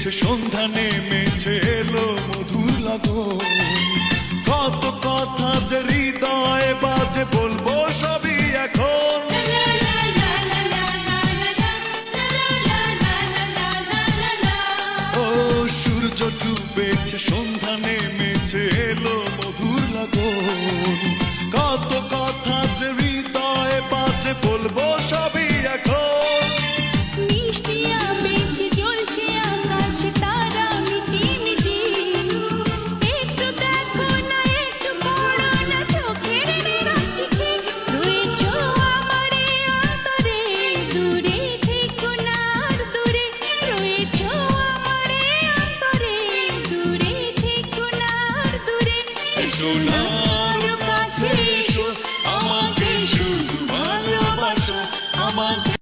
ডুবেছে সন্ধ্যা নেমেছে এলো মধুর লাগন কত কথা যে হৃদয়ে বাজে বলবো সবই এখন ও সূর্য ডুবেছে সন্ধ্যা নেমেছে এলো মধুর লাগন কত কথা যে হৃদয়ে বাজে বলবো সবই এখন সোনার কাছে এসো আমাকে শুধু ভালোবাসো আমাকে